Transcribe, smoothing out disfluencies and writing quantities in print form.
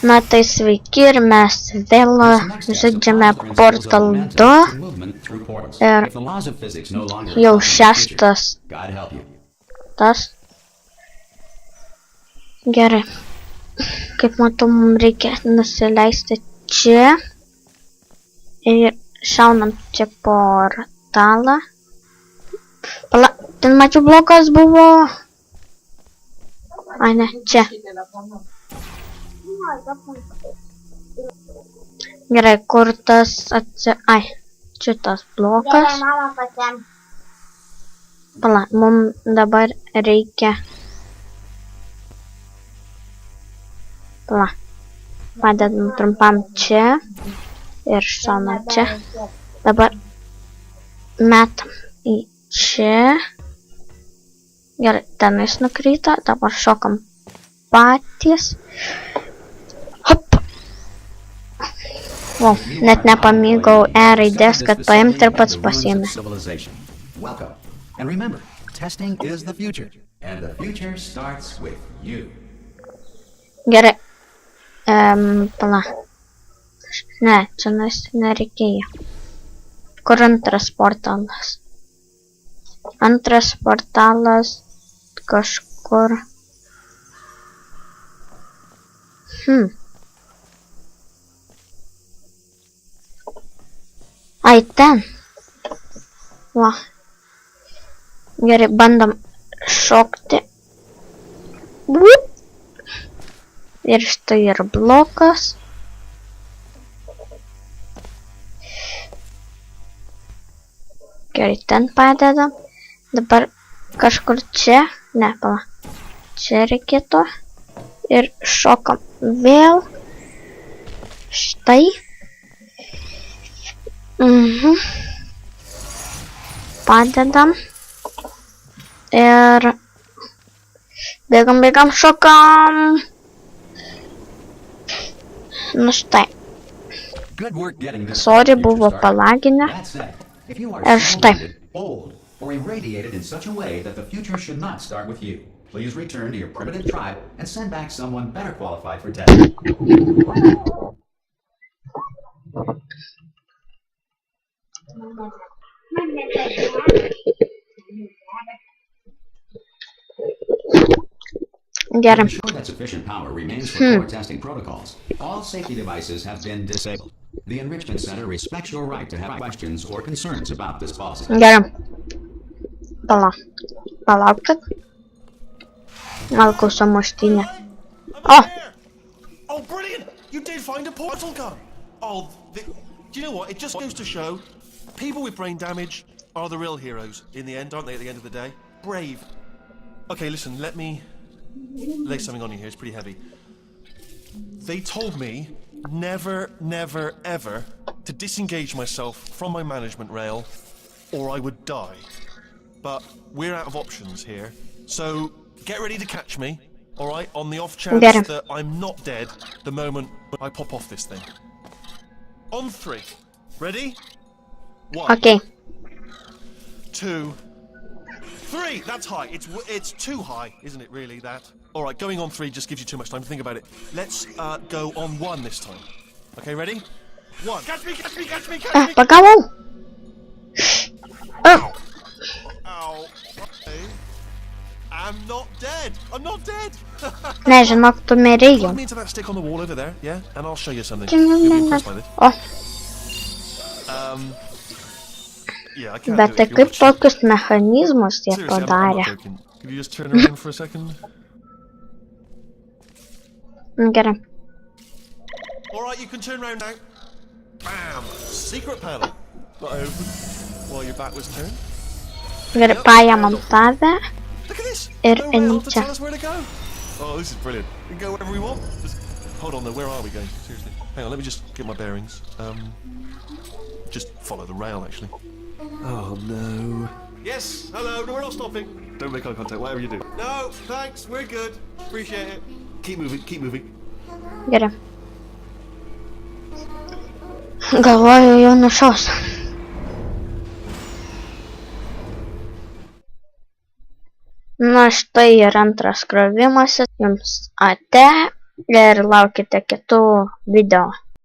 Na tai sveiki ir mes vėl žaidžiame Portal 2 ir jau 6 tas. Gerai. Kaip matau, mums reikia nusileisti čia ir šaunam čia portalą. Pala, ten mačiau blokas buvo. Ai ne, čia. Gerai, kur tas ai, čia tas blokas. Pala, mums dabar reikia. Pala, padedam trumpam čia ir šaunam čia. Dabar metam į čia. Gerai, tenais nukrito, dabar šokam patys. Hop! O, net nepamygau E raidės, kad paimti ir pats pasiėmė. Gerai. Pala. Ne, čia nereikėjo. Kur antras portalas? Antras portalas kažkur. Ai, ten. Va. Gerai, bandom šokti. Ir štai ir blokas. Gerai, ten padedam. Dabar kažkur čia. Ne, pala. Čia reikėtų. Ir šokam vėl. Štai. Padedam. Ir bėgam, šokam. Nu štai. Sorry, buvo palaginę. Ir štai. Or irradiated in such a way that the future should not start with you. Please return to your primitive tribe and send back someone better qualified for death. Get him. I'm sure that sufficient power remains for core testing protocols. All safety devices have been disabled. The Enrichment Center respects your right to have questions or concerns about this policy. Get him. Palaukit. Malko samuštinė. Oh! Oh, brilliant! You did find a portal gun! Oh, do you know what? It just goes to show people with brain damage are the real heroes in the end, aren't they, at the end of the day? Brave. Okay, listen, let me lay something on you here. It's pretty heavy. They told me never, never, ever to disengage myself from my management rail or I would die. But we're out of options here, so get ready to catch me, alright, on the off chance that I'm not dead the moment I pop off this thing. On 3. Ready? 1. Okay. 2. 3! That's high. It's too high, isn't it, really, that? Alright, going on 3 just gives you too much time to think about it. Let's go on 1 this time. Okay, ready? 1. Catch me! Pagawą! Ow. Okay. I'm not dead. Ne, žinok, tu mirėjai. Plug me into that stick on the wall over there, yeah? And I'll show you something. You'll be impressed by this. Oh. Yeah, I can't Bet tai kaip tokius mechanizmus jie Seriously, padarė? I'm not joking. Could you just turn around for a second? Gerai. Alright, you can turn around now. Bam! Secret panel. Not open. While your back was turned. Gerai, paėmam tave Look at this! ir No eini rail to čia. tell us where to go. Oh, this is brilliant. We can go wherever we want. Just hold on though, where are we going? Seriously. Hang on, let me just get my bearings. Just follow the rail actually. Oh no. Yes, hello, no, we're not stopping. Don't make eye contact, whatever you do. No, thanks, we're good. Appreciate it. Keep moving. Gerai. Galvoju, jau nušaus. Na štai ir antras krovimasis. Jums ate. ir laukite kitų video.